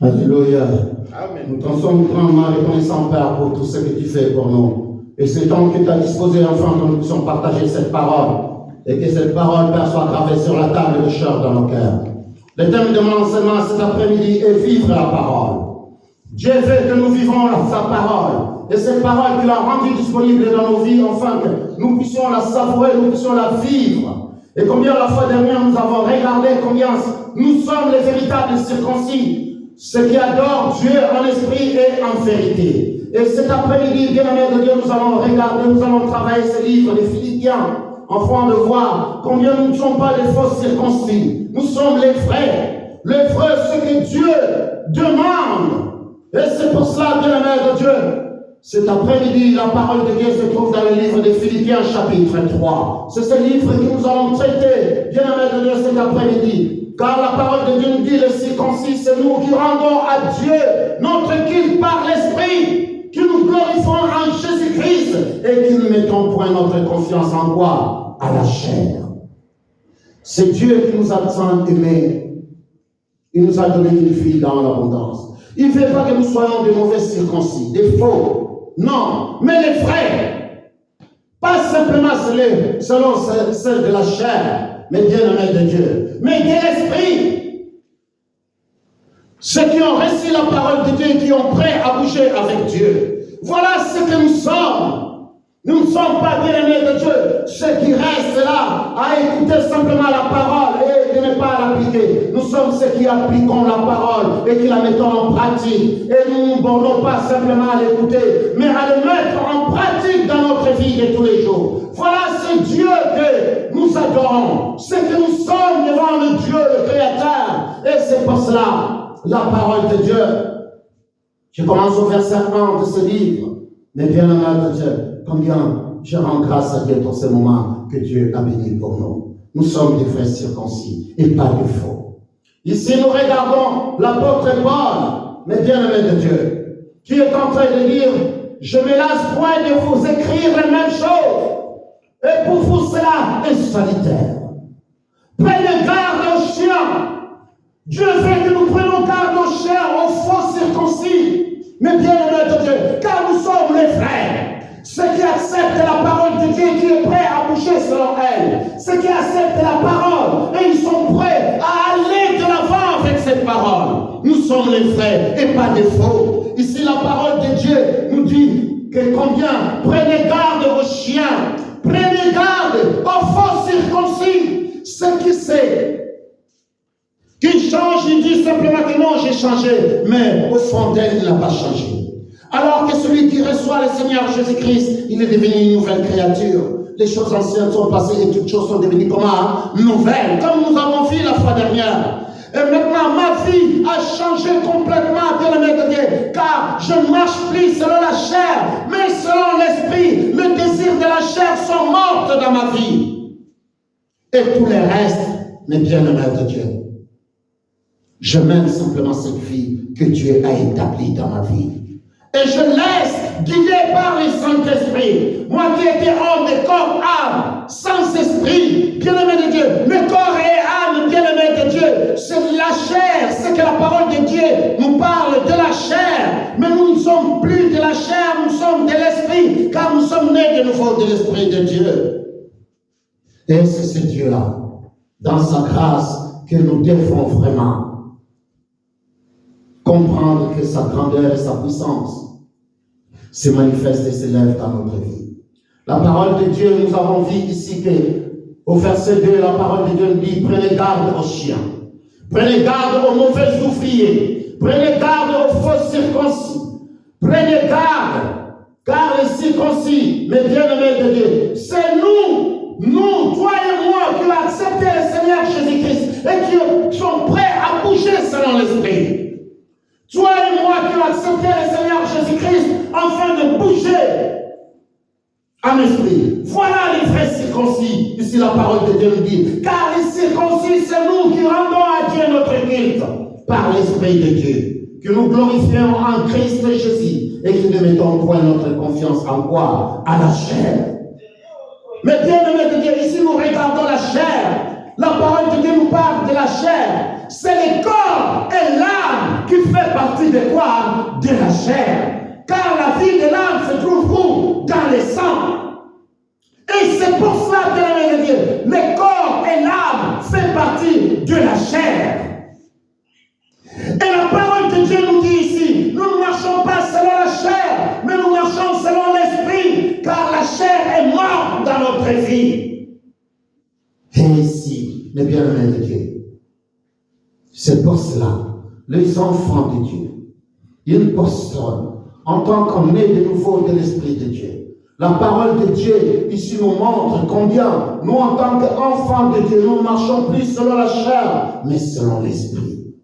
Alléluia. Amen. Nous t'en sommes grandement reconnaissants, Père, pour tout ce que tu fais pour nous. Et c'est donc que tu as disposé, enfin, que nous puissions partager cette parole. Et que cette parole, Père, soit gravée sur la table de cœur dans nos cœurs. Le thème de mon enseignement cet après-midi est vivre la parole. Dieu veut que nous vivons sa parole. Et cette parole qu'il a rendue disponible dans nos vies, afin que nous puissions la savourer, nous puissions la vivre. Et combien la fois dernière nous avons regardé combien nous sommes les véritables circoncis. Ceux qui adorent Dieu en esprit et en vérité. Et cet après-midi, bien-aimés de Dieu, nous allons regarder, nous allons travailler ce livre des Philippiens, afin de voir combien nous ne sommes pas les faux circoncis. Nous sommes les vrais, ce que Dieu demande. Et c'est pour cela, bien-aimés de Dieu, cet après-midi, la parole de Dieu se trouve dans le livre des Philippiens, chapitre 3. C'est ce livre que nous allons traiter, bien-aimés de Dieu, cet après-midi. Car la parole de Dieu nous dit, les circoncis, c'est nous qui rendons à Dieu notre culte par l'Esprit, qui nous glorifions en Jésus-Christ et qui ne mettons point notre confiance en quoi? À la chair. C'est Dieu qui nous a tant aimés. Il nous a donné une vie dans l'abondance. Il ne veut pas que nous soyons de mauvais circoncis, des faux. Non, mais les vrais. Pas simplement selon celle de la chair, mais bien aimés de Dieu, mais de l'esprit. Ceux qui ont reçu la parole de Dieu et qui ont prêt à bouger avec Dieu. Voilà ce que nous sommes. Nous ne sommes pas bien aimés de Dieu. Ceux qui restent là à écouter simplement la parole et de ne pas l'appliquer. Nous sommes ceux qui appliquons la parole et qui la mettons en pratique. Et nous ne bornons pas simplement à l'écouter, mais à le mettre en pratique dans notre vie de tous les jours. Voilà ce Dieu que nous adorons. Ce que nous sommes devant le Dieu, le Créateur. Et c'est pour cela, la parole de Dieu. Je commence au verset 1 de ce livre. Mais bien aimé de Dieu, combien je rends grâce à Dieu pour ce moment que Dieu a béni pour nous. Nous sommes des frères circoncis et pas de faux. Ici, nous regardons l'apôtre Paul, mais bien aimé de Dieu, qui est en train de dire, je ne me lasse point de vous écrire les mêmes choses. Et pour vous, cela est salutaire. Prenez garde aux chiens. Dieu veut que nous prenions garde aux chiens, aux faux circoncis. Mais bien aimé de Dieu, car nous sommes les frères. Ceux qui acceptent la parole de Dieu et qui est prêt à bouger selon elle. Ceux qui acceptent la parole et ils sont prêts à aller de l'avant avec cette parole. Nous sommes les frères et pas des faux. Ici, la parole de Dieu nous dit que combien prenez garde aux chiens. Prenez garde aux faux circoncis. Ce qui sait qu'il change, il dit simplement que non, j'ai changé. Mais au fond d'elle, il n'a pas changé. Alors que celui qui reçoit le Seigneur Jésus-Christ, il est devenu une nouvelle créature. Les choses anciennes sont passées et toutes choses sont devenues comment? Nouvelles. Comme nous avons vu la fois dernière. Et maintenant, ma vie a changé complètement, bien aimé de Dieu, car je ne marche plus selon la chair, mais selon l'esprit. Le désir de la chair sont morts dans ma vie. Et tout le reste, mais bien aimé de Dieu, je mène simplement cette vie que Dieu a établie dans ma vie. Et je laisse guider par le Saint-Esprit. Moi qui étais homme de corps, âme, sans esprit, bien-aimé de Dieu, mais corps et âme, bien-aimé de Dieu, c'est la chair, c'est que la parole de Dieu nous parle de la chair. Mais nous ne sommes plus de la chair, nous sommes de l'esprit, car nous sommes nés de nouveau de l'esprit de Dieu. Et c'est ce Dieu-là, dans sa grâce, que nous devons vraiment comprendre que sa grandeur et sa puissance se manifestent et s'élèvent dans notre vie. La parole de Dieu, nous avons vu ici que au verset 2, la parole de Dieu nous dit, prenez garde aux chiens, prenez garde aux mauvais ouvriers, prenez garde aux faux circoncis, prenez garde, car les circoncis, mes bien-aimés de Dieu, c'est nous, toi et moi, qui avons accepté le Seigneur Jésus-Christ et qui sommes prêts à bouger selon l'Esprit. Toi et moi qui avons accepté le Seigneur Jésus-Christ afin de bouger en esprit. Voilà les vrais circoncis. Ici la parole de Dieu nous dit. Car les circoncis, c'est nous qui rendons à Dieu notre culte par l'Esprit de Dieu. Que nous glorifions en Christ Jésus et que ne mettons point notre confiance en quoi? À la chair. Mais bien aimé de Dieu, ici nous regardons la chair. la parole de Dieu nous parle de la chair. C'est le corps et l'âme qui fait partie de quoi? De la chair. Car la vie de l'âme se trouve où? Dans le sang. Et c'est pour cela que la Bible dit, le corps et l'âme font partie de la chair. Et la parole de Dieu nous dit ici, nous ne marchons pas selon la chair, mais nous marchons selon l'esprit, car la chair est morte dans notre vie. Et ici, les bien-aimés de Dieu, c'est pour cela, les enfants de Dieu, ils postulent en tant qu'on est de nouveau de l'esprit de Dieu. La parole de Dieu ici nous montre combien nous, en tant qu'enfants de Dieu, nous ne marchons plus selon la chair, mais selon l'esprit.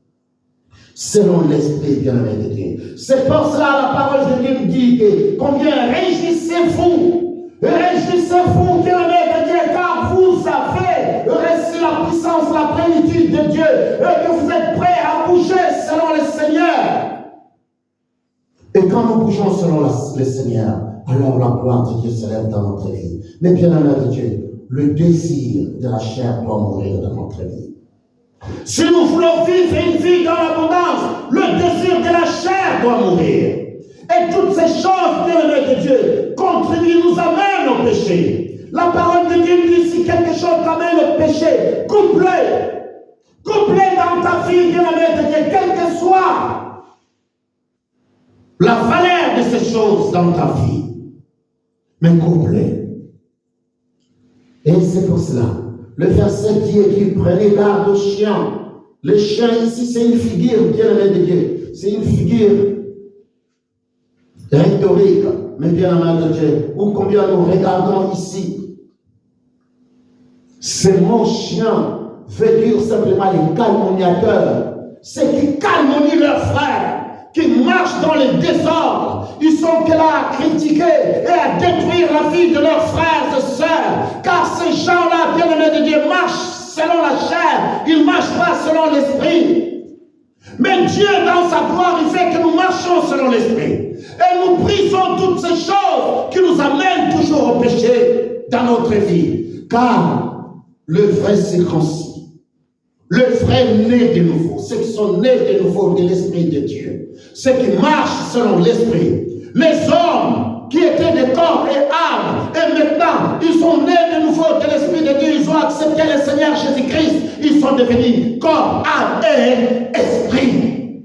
Selon l'esprit, bien-aimé de Dieu. C'est pour cela la parole de Dieu dit que combien réjouissez-vous, bien-aimé de Dieu, car vous avez reçu la puissance, la plénitude de Dieu, et que vous êtes prêts à bouger selon le Seigneur. Et quand nous bougeons selon le Seigneur, alors la gloire de Dieu se lève dans notre vie. Mais bien-aimé de Dieu, le désir de la chair doit mourir dans notre vie. Si nous voulons vivre une vie dans l'abondance, le désir de la chair doit mourir. Et toutes ces choses, bien-aimés de Dieu, contribuent, nous amènent au péché. La parole de Dieu dit, si quelque chose t'amène au péché, coupe-le. Coupe-le dans ta vie, bien-aimé de Dieu, quelle que soit la valeur de ces choses dans ta vie. Mais coupe-le. Et c'est pour cela. Le verset dit qu'il prenait garde aux chiens. Le chien ici, c'est une figure, bien-aimé de Dieu. C'est une figure rhétorique, mais bien-aimé de Dieu. Ou combien nous regardons ici. Ce mot chien veut dire simplement les calomniateurs. Ceux qui calomnient leurs frères, qui marchent dans le désordre. Ils sont que là à critiquer et à détruire la vie de leurs frères et sœurs. Car ces gens-là, bien-aimés de Dieu, marchent selon la chair. Ils ne marchent pas selon l'esprit. Mais Dieu, dans sa gloire, il fait que nous marchons selon l'esprit. Et nous brisons toutes ces choses qui nous amènent toujours au péché dans notre vie. Car le vrai circoncis, le vrai né de nouveau, ceux qui sont nés de nouveau de l'Esprit de Dieu, ceux qui marchent selon l'Esprit, les hommes qui étaient de corps et âme, et maintenant ils sont nés de nouveau de l'Esprit de Dieu, ils ont accepté le Seigneur Jésus-Christ, ils sont devenus corps, âme et esprit.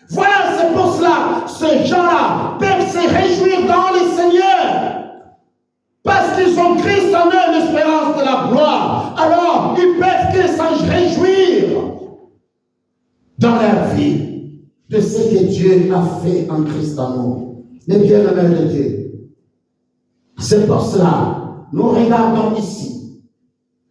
Voilà, c'est pour cela, ces gens-là peuvent se réjouir dans le Seigneur. Parce qu'ils ont Christ en eux, l'espérance de la gloire. Alors, ils peuvent que s'en réjouir dans leur vie de ce que Dieu a fait en Christ en nous. Les bien-aimés de Dieu. C'est pour cela, nous regardons ici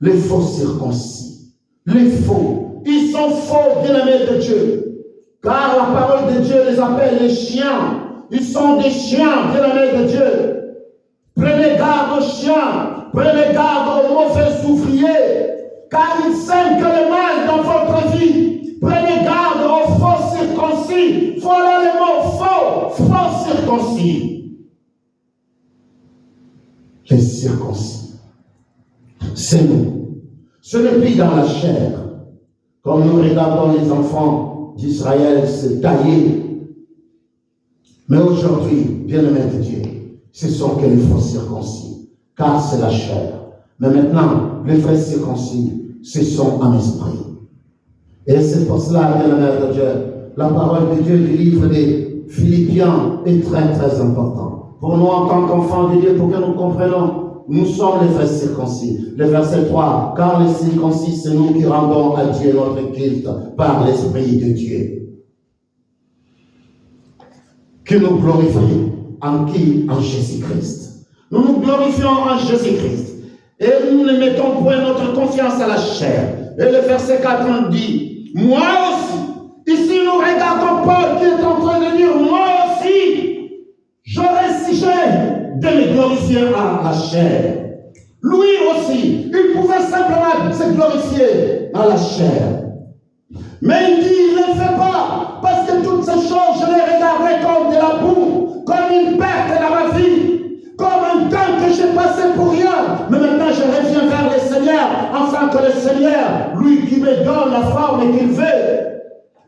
les faux circoncis. Les faux. Ils sont faux, bien-aimés de Dieu. Car la parole de Dieu les appelle les chiens. Ils sont des chiens, bien-aimés de Dieu. Prenez garde aux chiens, prenez garde aux mauvais ouvriers, car ils sèment que le mal dans votre vie. Prenez garde aux faux circoncis. Voilà le mot faux circoncis. Les circoncis, c'est nous. Ce n'est plus dans la chair, comme nous regardons les enfants d'Israël se tailler. Mais aujourd'hui, bien-aimés de Dieu, ce sont que les faux circoncis, car c'est la chair. Mais maintenant, les vrais circoncis, ce sont en esprit. Et c'est pour cela, bien-aimés de Dieu, la parole de Dieu du livre des Philippiens est très très important. Pour nous, en tant qu'enfants de Dieu, pour que nous comprenions, nous sommes les vrais circoncis. Le verset 3, car les circoncis, c'est nous qui rendons à Dieu notre culte par l'Esprit de Dieu. Que nous glorifions. En qui? En Jésus-Christ. Nous nous glorifions en Jésus-Christ. Et nous ne mettons point notre confiance à la chair. Et le verset 4 dit, moi aussi, ici nous regardons Paul qui est en train de dire, moi aussi, j'aurais sujet de me glorifier à la chair. Lui aussi, il pouvait simplement se glorifier à la chair. Mais il dit, il ne le fait pas, parce que toutes ces choses, je les regarderai comme de la boue, comme une perte dans ma vie. comme un temps que j'ai passé pour rien. Mais maintenant, je reviens vers le Seigneur, afin que le Seigneur, lui qui me donne la forme qu'il veut.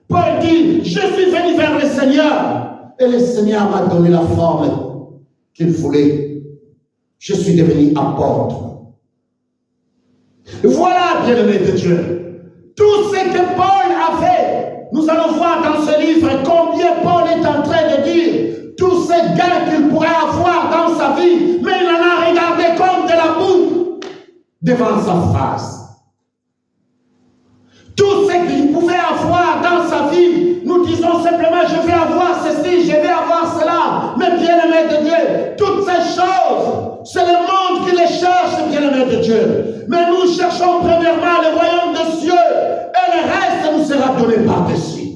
Paul dit, je suis venu vers le Seigneur, et le Seigneur m'a donné la forme qu'il voulait. Je suis devenu apôtre. Voilà, bien-aimé de Dieu, tout ce que Paul a fait. Nous allons voir dans ce livre combien Paul est en train de dire tous ces gains qu'il pourrait avoir dans sa vie, mais il en a regardé comme de la boue devant sa face. Tout ce qu'il pouvait avoir dans sa vie, nous disons simplement, je vais avoir ceci, je vais avoir cela. Mais bien-aimé de Dieu, toutes ces choses, c'est le monde qui les cherche, bien-aimé de Dieu. Mais nous cherchons premièrement le royaume des cieux, et le reste nous sera donné par-dessus.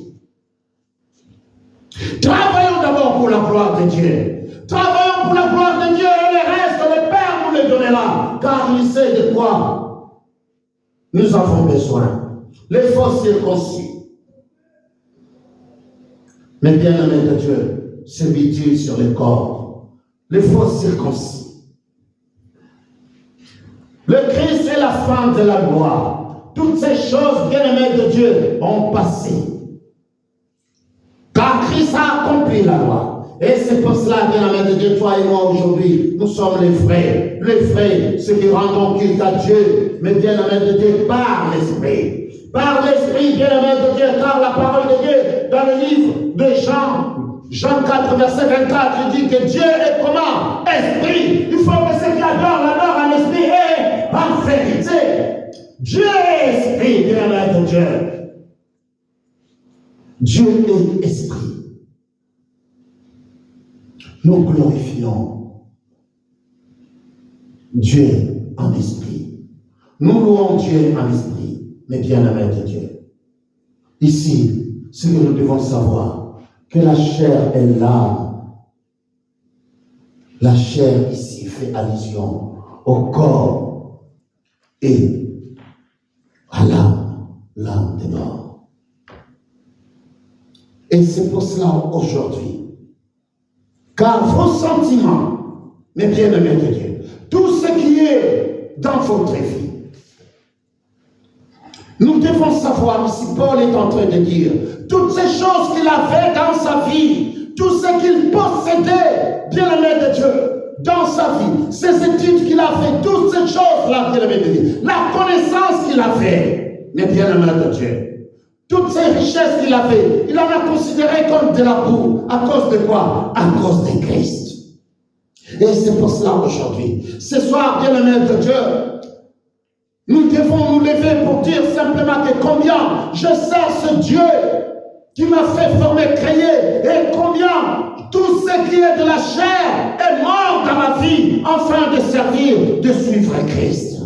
Travaillons d'abord pour la gloire de Dieu. Travaillons pour la gloire de Dieu, et le reste, le Père nous le donnera, car il sait de quoi nous avons besoin. Les faux circoncis. Mais bien-aimé de Dieu, celui dit sur le corps. Les faux circoncis. Le Christ est la fin de la gloire. Toutes ces choses, bien-aimés de Dieu, ont passé. Car Christ a accompli la loi. Et c'est pour cela, bien-aimé de Dieu, toi et moi aujourd'hui, nous sommes les frères. Les frères, ceux qui rendent culte à Dieu, mais bien-aimé de Dieu, par l'Esprit. Par l'Esprit, bien-aimé de Dieu, car la parole de Dieu, dans le livre de Jean 4, verset 24, il dit que Dieu est comment? Esprit. Il faut que ceux qui adorent l'adorent en esprit et en vérité. Dieu est esprit, bien-aimé de Dieu. Dieu est esprit. Nous glorifions Dieu en esprit. Nous louons Dieu en esprit. Mais bien-aimé de Dieu, ici, ce que nous devons savoir, que la chair est l'âme. La chair ici fait allusion au corps et à l'âme de mort. Et c'est pour cela aujourd'hui, car vos sentiments, mes bien-aimés de Dieu, tout ce qui est dans votre vie, nous devons savoir ici, Paul est en train de dire, toutes ces choses qu'il avait dans sa vie, tout ce qu'il possédait, bien-aimé de Dieu, dans sa vie, ces études qu'il a fait, toutes ces choses-là, bien-aimé de Dieu, la connaissance qu'il a fait, mais bien-aimé de Dieu, toutes ces richesses qu'il a fait, il en a considéré comme de la boue. À cause de quoi? À cause de Christ. Et c'est pour cela aujourd'hui, ce soir, bien-aimé de Dieu, nous devons nous lever pour dire simplement que combien je sers ce Dieu qui m'a fait former, créer, et combien tout ce qui est de la chair est mort dans ma vie, afin de servir, de suivre Christ.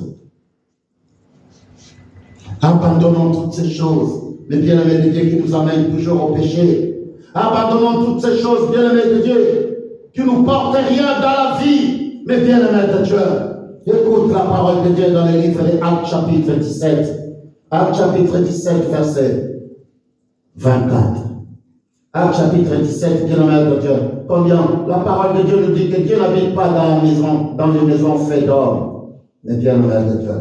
Abandonnons toutes ces choses, les bien-aimés de Dieu qui nous amènent toujours au péché. Abandonnons toutes ces choses, bien-aimés de Dieu, qui ne nous portent rien dans la vie, mais bien-aimés de Dieu. Écoute la parole de Dieu dans le livre de Actes chapitre 17. Actes chapitre 17, verset 24. Actes chapitre 17, bien-aimé de Dieu. Combien la parole de Dieu nous dit que Dieu n'habite pas dans les maisons faites d'or, mais bien-aimé de Dieu.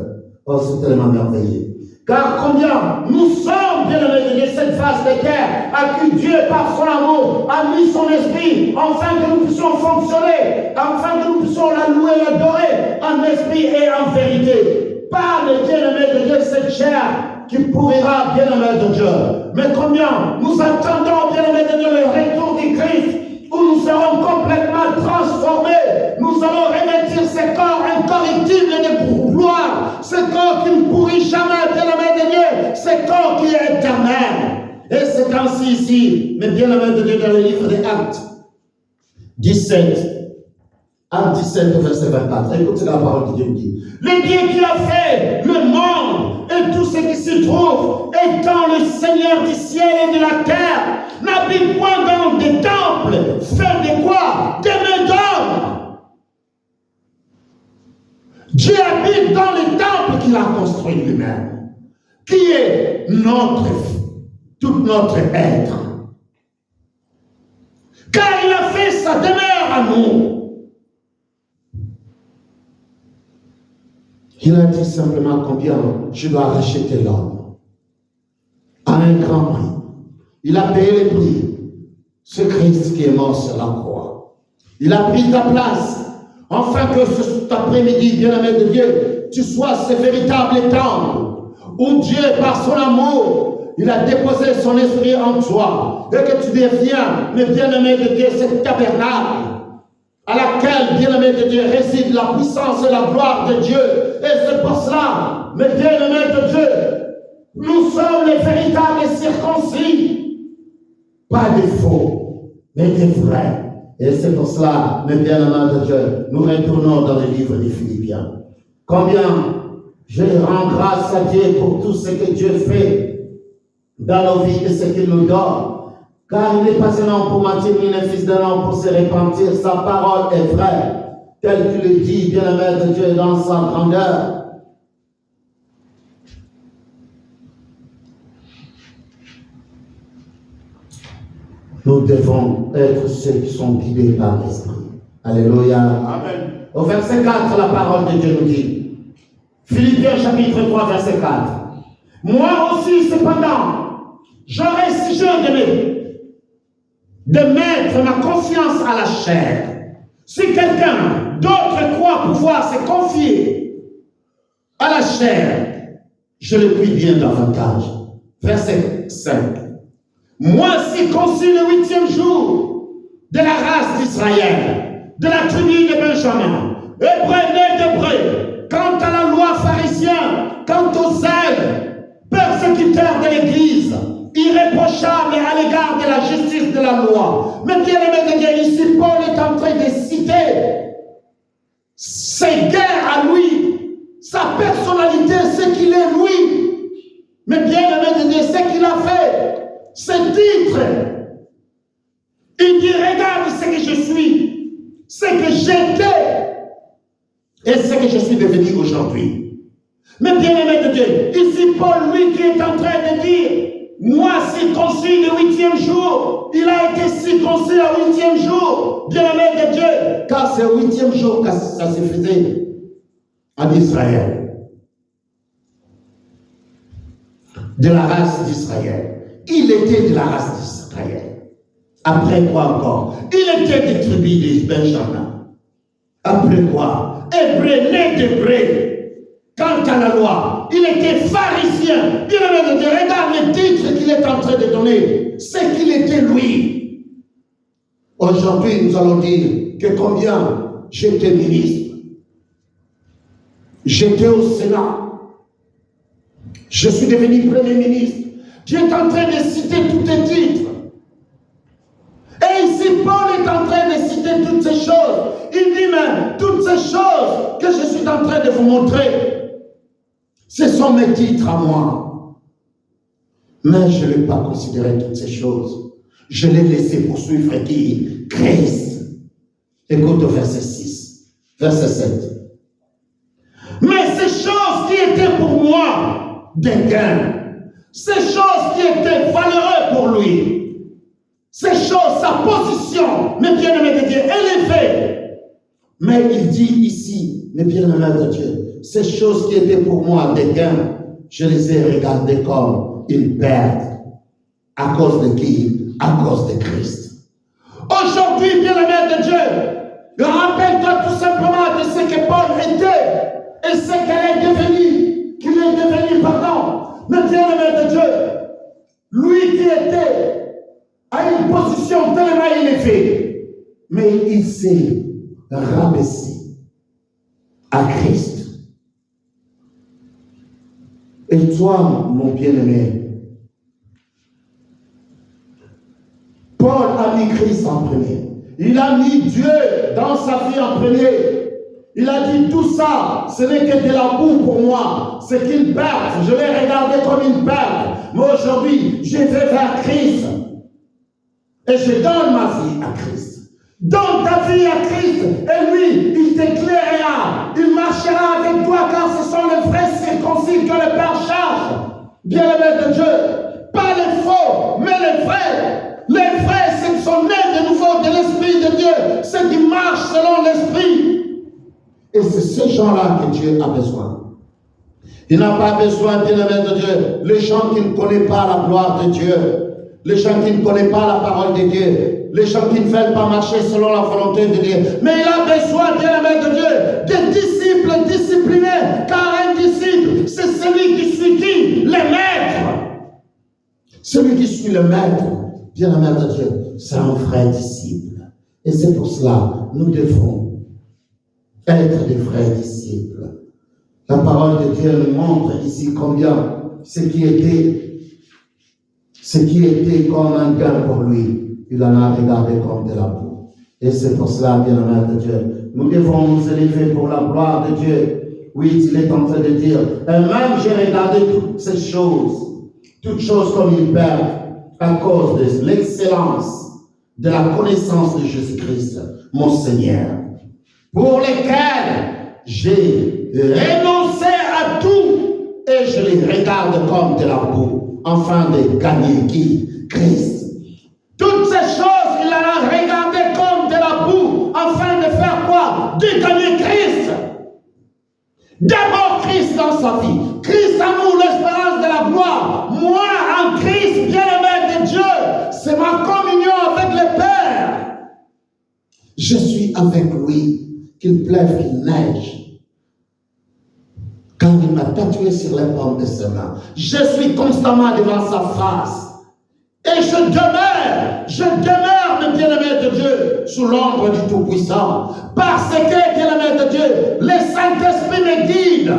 Oh, c'est tellement merveilleux. Car combien nous sommes, bien-aimés de Dieu, cette face de terre à qui Dieu, par son amour, a mis son esprit, afin que nous puissions fonctionner, afin que nous puissions la louer, l'adorer, en esprit et en vérité. Par le bien-aimé de Dieu, cette chair qui pourrira, bien-aimé de Dieu. Mais combien nous attendons, bien-aimé de Dieu, le retour du Christ, où nous serons complètement transformés. Nous allons revêtir ce corps incorruptible de gloire, ce corps qui ne pourrit jamais, bien-aimé de Dieu, ce corps qui est éternel. Et c'est ainsi ici, mais bien-aimé de Dieu, dans le livre des Actes 17, Actes 17, verset 24. Écoutez la parole de Dieu dit. Le Dieu qui a fait le monde et tout ce qui s'y trouve, étant le Seigneur du ciel et de la terre, n'habite point dans des temples faits de quoi? Des mains d'hommes. Dieu habite dans les temples qu'il a construits lui-même, qui est tout notre être. Car il a fait sa demeure à nous. Il a dit simplement combien je dois racheter l'homme à un grand prix. Il a payé le prix. Ce Christ qui est mort sur la croix. Il a pris ta place. Afin que cet après-midi, bien-aimé de Dieu, tu sois ce véritable temple où Dieu, par son amour, il a déposé son esprit en toi et que tu deviens, le bien-aimé de Dieu, ce tabernacle à laquelle, bien-aimé de Dieu, réside la puissance et la gloire de Dieu. Et c'est pour cela, mes bien-aimés de Dieu, nous sommes les véritables circoncis, pas des faux, mais des vrais. Et c'est pour cela, mes bien-aimés de Dieu, nous retournons dans le livre des Philippiens. Combien je rends grâce à Dieu pour tout ce que Dieu fait dans nos vies et ce qu'il nous donne. Car il n'est pas un homme pour mentir, ni un fils d'un homme pour se repentir. Sa parole est vraie, tel qu'il le dit, bien-aimé de Dieu, dans sa grandeur. Nous devons être ceux qui sont guidés par l'Esprit. Alléluia. Amen. Au verset 4, la parole de Dieu nous dit, Philippiens chapitre 3, verset 4. Moi aussi, cependant, j'aurais si je aimé de mettre ma confiance à la chair. Si quelqu'un d'autre croit pouvoir se confier à la chair, je le prie bien davantage. Verset 5. Moi, circoncis le 8e jour de la race d'Israël, de la tribu de Benjamin, hébreu né d'hébreu, quant à la loi pharisien, quant aux zèles, persécuteurs de l'Église, irréprochable à l'égard de la justice de la loi. Mais bien aimé de Dieu, ici Paul est en train de citer ses guerres à lui, sa personnalité, ce qu'il est lui. Mais bien aimé de Dieu, ce qu'il a fait, ce titre, il dit regarde ce que je suis, ce que j'étais et ce que je suis devenu aujourd'hui. Mais bien aimé de Dieu, ici Paul, lui qui est en train de dire moi, circoncis le 8e jour, il a été circoncis le 8e jour, bien-aimé de Dieu, car c'est le 8e jour que ça se faisait en Israël. De la race d'Israël. Il était de la race d'Israël. Après quoi encore? Il était des tribus de Benjamin. Après quoi? Hébreu, né d'hébreu. Quant à la loi, il était pharisien. Bien-aimé de Dieu, regarde le titre qu'il est en train de donner. C'est qu'il était lui. Aujourd'hui, nous allons dire que combien j'étais ministre. J'étais au Sénat. Je suis devenu premier ministre. Tu es en train de citer tous tes titres. Et ici, Paul est en train de citer toutes ces choses. Il dit même, toutes ces choses que je suis en train de vous montrer, ce sont mes titres à moi. Mais je ne l'ai pas considéré toutes ces choses. Je l'ai laissé poursuivre qui? Christ. Écoute au verset 6, verset 7. Mais ces choses qui étaient pour moi des gains, ces choses qui étaient valeureuses pour lui, ces choses, sa position, mes bien-aimés de Dieu, élevée. Mais il dit ici, mes bien-aimés de Dieu, ces choses qui étaient pour moi des gains, je les ai regardées comme une perte. À cause de qui? À cause de Christ. Aujourd'hui, bien-aimé de Dieu, rappelle-toi tout simplement de ce que Paul était et ce qu'elle est devenue, qu'il est devenu, pardon. Mais bien-aimé de Dieu, lui qui était à une position tellement élevée, mais il s'est rabaissé à Christ. Et toi, mon bien-aimé, Paul a mis Christ en premier. Il a mis Dieu dans sa vie en premier. Il a dit tout ça, ce n'est que de la boue pour moi. C'est qu'une perte. Je l'ai regardé comme une perte. Mais aujourd'hui, je vais vers Christ. Et je donne ma vie à Christ. Donne ta vie à Christ. Et lui, il t'éclairera. Il marchera avec toi car ce sont les vrais circoncis que le Père charge. Bien-aimé de Dieu. Pas les faux, mais les vrais. Les vrais, ceux qui sont nés de nouveau de l'Esprit de Dieu. Ceux qui marchent selon l'Esprit. Et c'est ces gens-là que Dieu a besoin. Il n'a pas besoin, bien-aimé de Dieu, les gens qui ne connaissent pas la gloire de Dieu, les gens qui ne connaissent pas la parole de Dieu, les gens qui ne veulent pas marcher selon la volonté de Dieu. Mais il a besoin, bien-aimé de Dieu, des disciples disciplinés, car un disciple, c'est celui qui suit qui? Le maître. Celui qui suit le maître, bien-aimé de Dieu, c'est un vrai disciple. Et c'est pour cela, nous devons être des vrais disciples. La parole de Dieu nous montre ici combien ce qui était comme un gain pour lui, il en a regardé comme de la boue. Et c'est pour cela, bien-aimé de Dieu, nous devons nous élever pour la gloire de Dieu. Oui, il est en train de dire, et même j'ai regardé toutes ces choses, toutes choses comme il perd, à cause de l'excellence de la connaissance de Jésus-Christ, mon Seigneur, pour lesquels j'ai renoncé à tout et je les regarde comme de la boue, afin de gagner qui? Christ. Toutes ces choses, il en a regardé comme de la boue, afin de faire quoi? De gagner Christ. D'abord Christ dans sa vie. Christ en nous, l'espérance de la gloire. Moi en Christ, bien-aimé de Dieu, c'est ma communion avec le Père. Je suis avec lui, qu'il pleuve, qu'il neige. Quand il m'a tatoué sur les paumes de ses mains, je suis constamment devant sa face. Et je demeure, mes bien-aimés de Dieu, sous l'ombre du Tout-Puissant. Parce que, bien-aimés de Dieu, le Saint-Esprit me guide.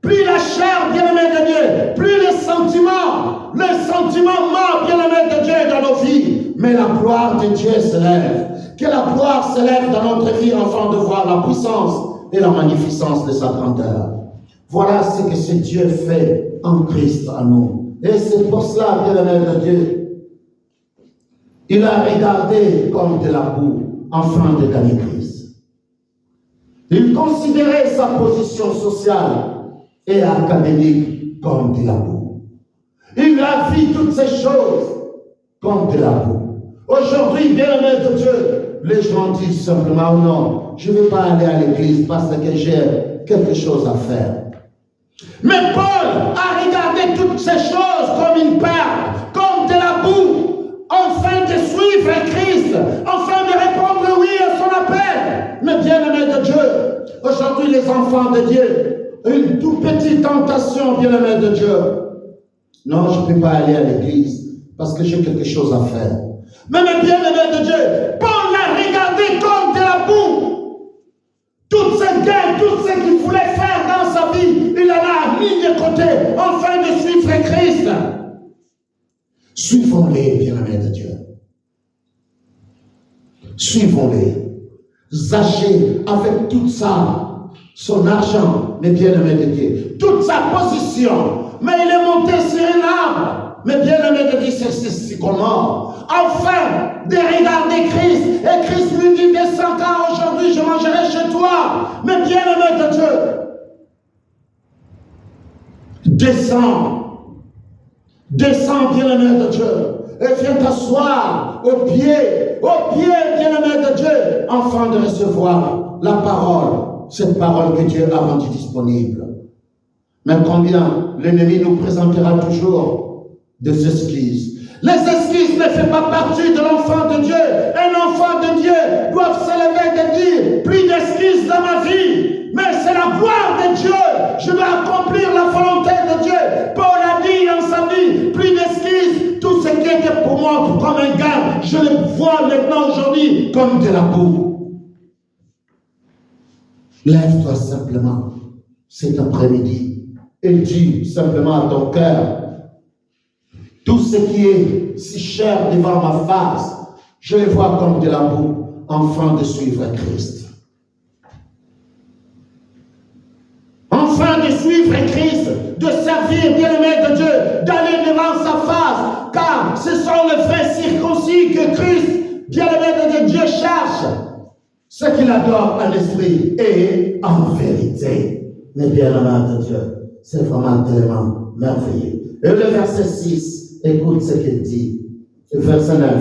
Plus la chair, bien-aimés de Dieu, plus les sentiments morts, bien-aimés de Dieu, dans nos vies. Mais la gloire de Dieu se lève. Que la gloire se lève dans notre vie, afin de voir la puissance et la magnificence de sa grandeur. Voilà ce que ce Dieu fait en Christ à nous. Et c'est pour cela, bien-aimés de Dieu, il a regardé comme de la boue, afin de gagner Christ. Il considérait sa position sociale et académique comme de la boue. Il a vu toutes ces choses comme de la boue. Aujourd'hui, bien-aimés de Dieu, les gens disent simplement, oh non, je ne vais pas aller à l'église parce que j'ai quelque chose à faire. Mais Paul a regardé toutes ces choses comme une perte, comme de la boue, afin de suivre Christ, afin de répondre oui à son appel. Mais bien-aimés de Dieu, aujourd'hui les enfants de Dieu, une toute petite tentation, bien-aimés de Dieu. Non, je ne peux pas aller à l'église parce que j'ai quelque chose à faire. Mais mes bien-aimés de Dieu, Paul l'a regardé comme de la boue. Toutes ces gains, tout ce qu'il voulait faire dans sa vie, il en a mis de côté, afin de suivre Christ. Suivons-les, bien-aimés de Dieu. Suivons-les. Zaché avec tout ça, son argent, mes bien-aimés de Dieu, toute sa position, mais il est monté sur un arbre. Mais bien-aimés de Dieu, c'est comment? Enfin, de regarder Christ, et Christ lui dit, descends car aujourd'hui je mangerai chez toi. Mais bien-aimés de Dieu, descends, bien-aimé de Dieu, et viens t'asseoir au pied, bien-aimé de Dieu, afin de recevoir la parole, cette parole que Dieu a rendue disponible. Mais combien l'ennemi nous présentera toujours des excuses. Les excuses ne font pas partie de l'enfant de Dieu. Un enfant de Dieu doit se lever et dire, plus d'excuses dans ma vie, mais c'est la gloire de Dieu. Je vais accomplir la volonté de Dieu. Paul a dit dans sa vie, plus d'excuses, tout ce qui était pour moi comme un gain, je le vois maintenant aujourd'hui comme de la boue. Lève-toi simplement cet après-midi et dis simplement à ton cœur, tout ce qui est si cher devant ma face, je le vois comme de la boue, afin de suivre Christ. Afin de suivre Christ, de servir, bien-aimé de Dieu, d'aller devant sa face, car ce sont les vrais circoncis que Christ, bien-aimé de Dieu, cherche. Ce qu'il adore en esprit et en vérité. Mais bien-aimé de Dieu, c'est vraiment tellement merveilleux. Et le verset 6, écoute ce qu'il dit. Verset 9.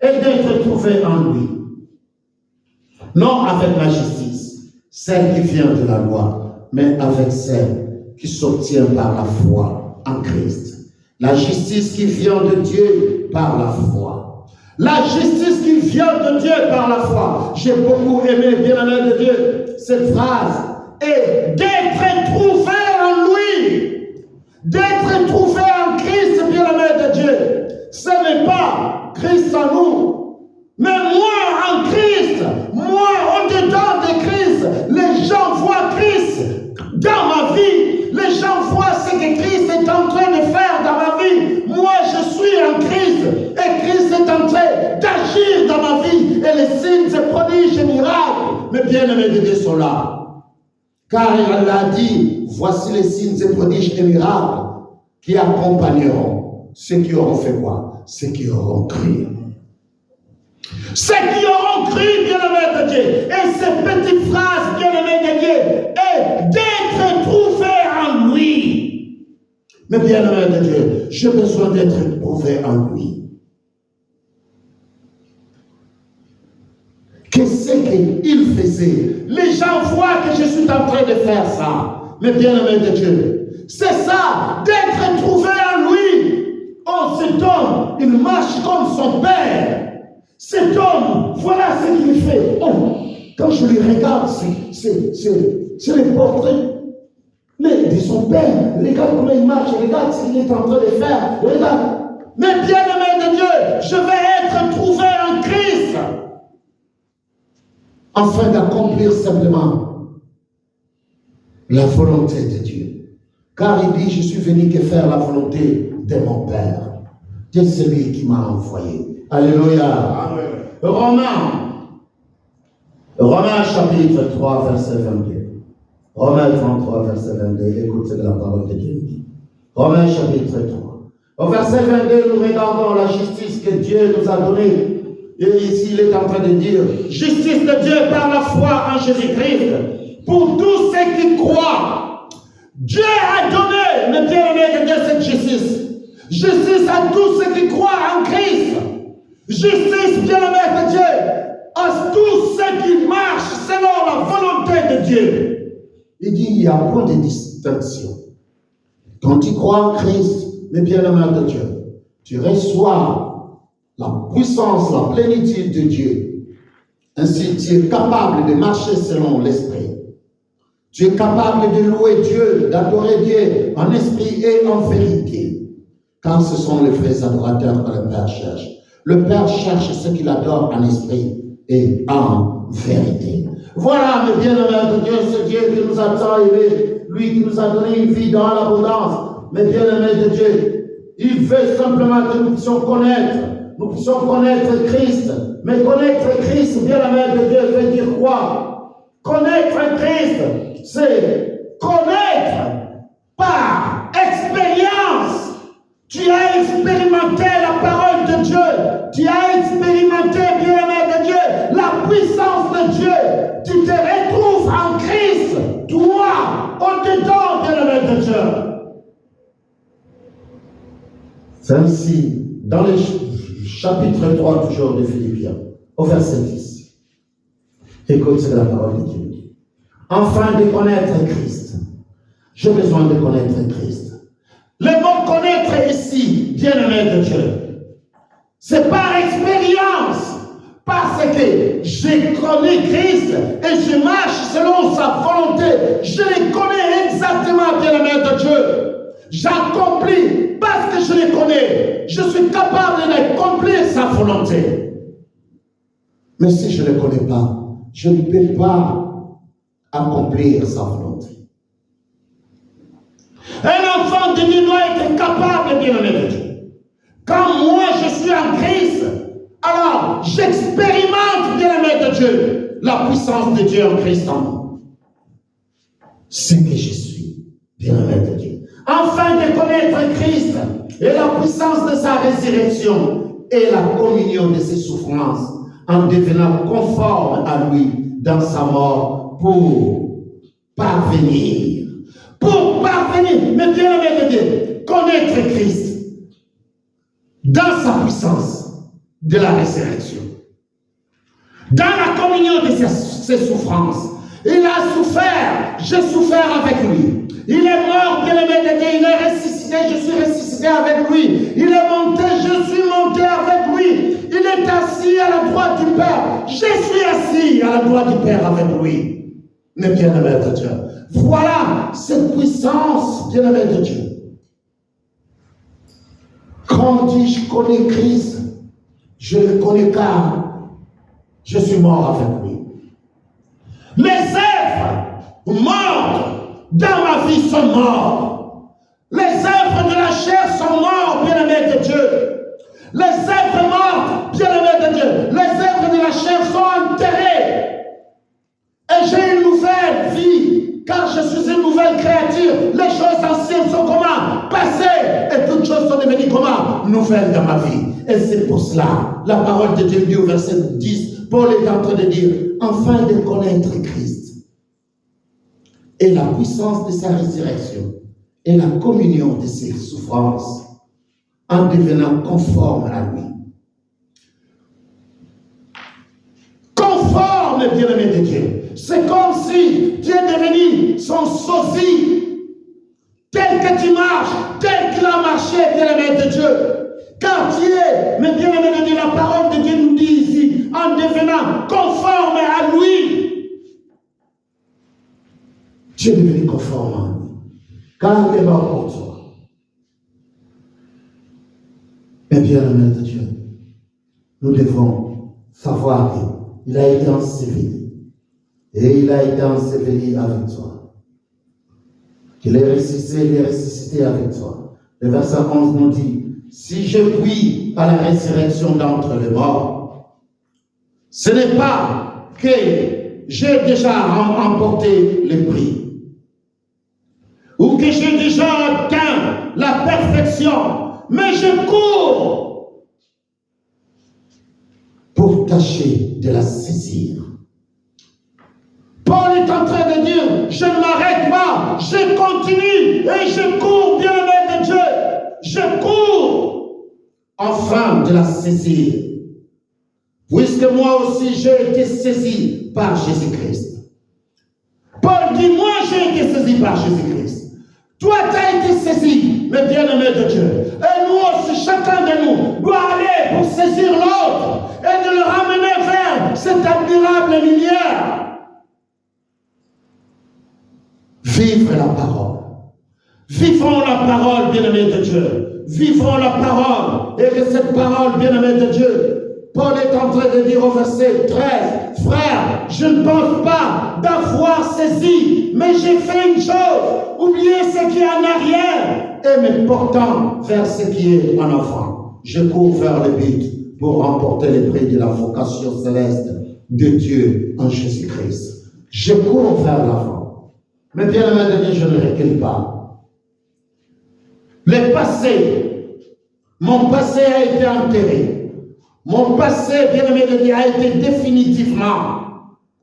Et d'être trouvé en lui, non avec la justice, celle qui vient de la loi, mais avec celle qui s'obtient par la foi en Christ. La justice qui vient de Dieu par la foi. La justice qui vient de Dieu par la foi. J'ai beaucoup aimé, bien-aimé de Dieu, cette phrase. Et d'être trouvé en lui. D'être trouvé en Christ, bien-aimé de Dieu. Ce n'est pas Christ en nous, mais moi en Christ. Moi au-dedans de Christ. Les gens voient Christ dans ma vie. Les gens voient ce que Christ est en train de faire dans ma vie. Moi, je suis en Christ. Et Christ est en train d'agir dans ma vie. Et les signes, les prodiges et miracles, mes bien-aimés de Dieu sont là. Car il a dit, voici les signes et prodiges et miracles qui accompagneront ceux qui auront fait quoi? Ceux qui auront cru. Ceux qui auront cru, bien-aimés de Dieu. Et ces petites phrases, bien-aimés de Dieu, est d'être trouvé en lui. Mais bien-aimés de Dieu, j'ai besoin d'être trouvé en lui. Qu'est-ce qu'il faisait? Les gens voient que je suis en train de faire ça. Mais bien-aimés de Dieu, c'est ça, d'être trouvé en lui. Oh, cet homme, il marche comme son père. Cet homme, voilà ce qu'il fait. Oh, quand je lui regarde, c'est les portraits de son père. Regarde comment il marche, regarde ce qu'il est en train de faire. Regarde. Mais bien-aimé de Dieu, je vais être trouvé en Christ. Afin d'accomplir simplement la volonté de Dieu. Car il dit, je suis venu que faire la volonté de mon Père. C'est celui qui m'a envoyé. Alléluia. Amen. Romains chapitre 3, verset 22. Romains 33, verset 22. Écoute ce que la parole de Dieu dit. Romains chapitre 3. Au verset 22, nous regardons la justice que Dieu nous a donnée. Et ici, il est en train de dire, justice de Dieu par la foi en Jésus-Christ, pour tous ceux qui croient. Dieu a donné, le bien-aimé de Dieu, cette justice. Justice à tous ceux qui croient en Christ. Justice, bien-aimé de Dieu, à tous ceux qui marchent selon la volonté de Dieu. Il dit, il y a un point de distinction. Quand tu crois en Christ, le bien-aimé de Dieu, tu reçois la puissance, la plénitude de Dieu. Ainsi, tu es capable de marcher selon l'esprit. Tu es capable de louer Dieu, d'adorer Dieu en esprit et en vérité. Car ce sont les vrais adorateurs que le Père cherche. Le Père cherche ceux qui l'adorent en esprit et en vérité. Voilà, mes bien-aimés de Dieu, ce Dieu qui nous a tant aimés, lui qui nous a donné une vie dans l'abondance. Mes bien-aimés de Dieu, il veut simplement que nous puissions connaître. Nous puissions connaître Christ. Mais connaître Christ, bien-aimé de Dieu, veut dire quoi? Connaître Christ, c'est connaître par expérience. Tu as expérimenté la parole de Dieu. Tu as expérimenté, bien-aimé de Dieu, la puissance de Dieu. Tu te retrouves en Christ, toi, au-dedans, bien-aimé de Dieu. C'est ainsi, dans les chapitre 3, toujours de Philippiens, au verset 10. Écoute ce que la parole de Dieu dit. Afin de connaître Christ. J'ai besoin de connaître Christ. Le mot connaître ici, bien-aimé de Dieu, c'est par expérience. Parce que je connais Christ et je marche selon sa volonté. Je le connais exactement, bien-aimé de Dieu. J'accomplis parce que je le connais. Je suis capable d'accomplir sa volonté. Mais si je ne le connais pas, je ne peux pas accomplir sa volonté. Un enfant de Dieu doit être capable, bien-aimé de Dieu. Quand moi je suis en Christ, alors j'expérimente, bien-aimé de Dieu, la puissance de Dieu en Christ en moi. Ce que je suis, bien-aimé de Dieu. Afin de connaître Christ et la puissance de sa résurrection et la communion de ses souffrances en devenant conforme à lui dans sa mort pour parvenir. Mais bien-aimé de Dieu, connaître Christ dans sa puissance de la résurrection, dans la communion de ses souffrances. Il a souffert, j'ai souffert avec lui. Il est mort, bien-aimé de Dieu. Il est ressuscité, je suis ressuscité avec lui. Il est monté, je suis monté avec lui. Il est assis à la droite du Père. Je suis assis à la droite du Père avec lui. Mais bien-aimé de Dieu. Voilà cette puissance, bien-aimé de Dieu. Quand on dit je connais Christ, je le connais car je suis mort avec lui. Les œuvres mortes dans ma vie sont mortes. Les œuvres de la chair sont mortes, bien-aimés de Dieu. Les œuvres mortes, bien-aimés de Dieu. Les œuvres de la chair sont enterrées. Et j'ai une nouvelle vie, car je suis une nouvelle créature. Les choses anciennes sont comment? Passées. Et toutes choses sont devenues comment? Nouvelles dans ma vie. Et c'est pour cela, la parole de Dieu dit au verset 10, Paul est en train de dire, enfin de connaître Christ et la puissance de sa résurrection et la communion de ses souffrances en devenant conforme à lui. Conforme, bien-aimé de Dieu. C'est comme si Dieu est devenu son sosie, tel que tu marches, tel qu'il a marché, bien-aimé de Dieu. Car tu es, mais bien-aimé de Dieu, la parole de Dieu nous dit ici, en devenant conforme à lui. Tu es devenu conforme à lui. Car il est mort pour toi. Mais bien-aimé de Dieu, nous devons savoir qu'il a été enseveli. Et il a été enseveli avec toi. Qu'il est ressuscité, il est ressuscité avec toi. Le verset 11 nous dit, si je puis à la résurrection d'entre les morts, ce n'est pas que j'ai déjà remporté le prix, ou que j'ai déjà atteint la perfection, mais je cours pour tâcher de la saisir. Paul est en train de dire, je ne m'arrête pas, je continue et je cours, bien-aimé de Dieu. Je cours afin de la saisir. Puisque moi aussi j'ai été saisi par Jésus-Christ. Paul dit, moi j'ai été saisi par Jésus-Christ. Toi tu as été saisi, mais bien-aimé de Dieu. Et nous aussi, chacun de nous doit aller pour saisir l'autre et de le ramener vers cette admirable lumière. Vivre la parole. Vivons la parole, bien-aimé de Dieu. Vivons la parole. Et que cette parole, bien-aimé de Dieu, Paul est en train de dire au verset 13, frère, je ne pense pas d'avoir saisi, mais j'ai fait une chose, oublier ce qui est en arrière et me portant vers ce qui est en avant. Je cours vers le but pour remporter les prix de la vocation céleste de Dieu en Jésus-Christ. Je cours vers l'avant. Mais bien-aimé de Dieu, je ne recule pas. Le passé, mon passé a été enterré. Mon passé, bien-aimé de Dieu, a été définitivement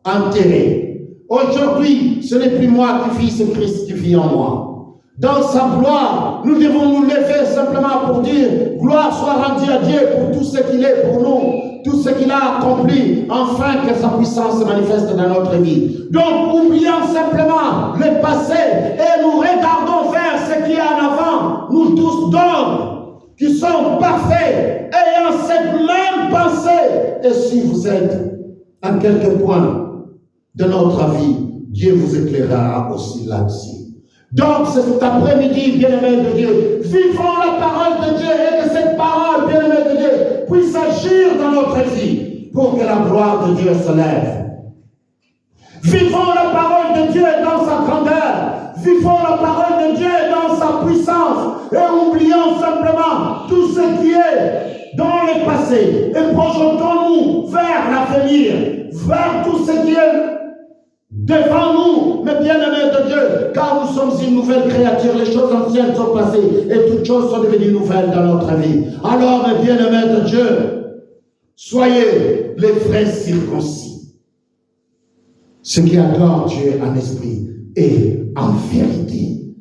enterré. Aujourd'hui, ce n'est plus moi qui vis, c'est Christ qui vit en moi. Dans sa gloire, nous devons nous lever simplement pour dire gloire soit rendue à Dieu pour tout ce qu'il est pour nous, tout ce qu'il a accompli, afin que sa puissance se manifeste dans notre vie. Donc, oublions simplement le passé et nous regardons vers ce qui est en avant. Nous tous donc, qui sommes parfaits, ayant cette même pensée. Et si vous êtes à quelque point de notre vie, Dieu vous éclairera aussi là-dessus. Donc, cet après-midi, bien-aimé de Dieu, vivons la parole de Dieu et que cette parole, bien-aimé de Dieu, puisse agir dans notre vie pour que la gloire de Dieu se lève. Vivons la parole de Dieu dans sa grandeur. Vivons la parole de Dieu dans sa puissance. Et oublions simplement tout ce qui est dans le passé. Et projetons-nous vers l'avenir, vers tout ce qui est devant nous, mes bien-aimés de Dieu, car nous sommes une nouvelle créature, les choses anciennes sont passées et toutes choses sont devenues nouvelles dans notre vie. Alors, mes bien-aimés de Dieu, soyez les vrais circoncis, ceux qui adorent Dieu en esprit et en vérité.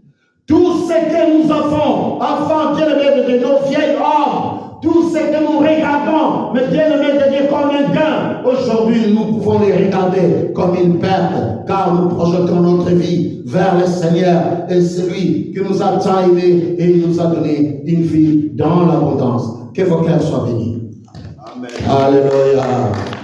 Tout ce que nous avons, enfants bien-aimés de Dieu, nos vieilles hommes, tout ce que nous regardons, mes bien-aimés de Dieu, comme un gain, aujourd'hui nous pouvons les regarder comme une perte, car nous projetons notre vie vers le Seigneur et celui qui nous a tant aimés et nous a donné une vie dans l'abondance. Que vos cœurs soient bénis. Amen. Alléluia.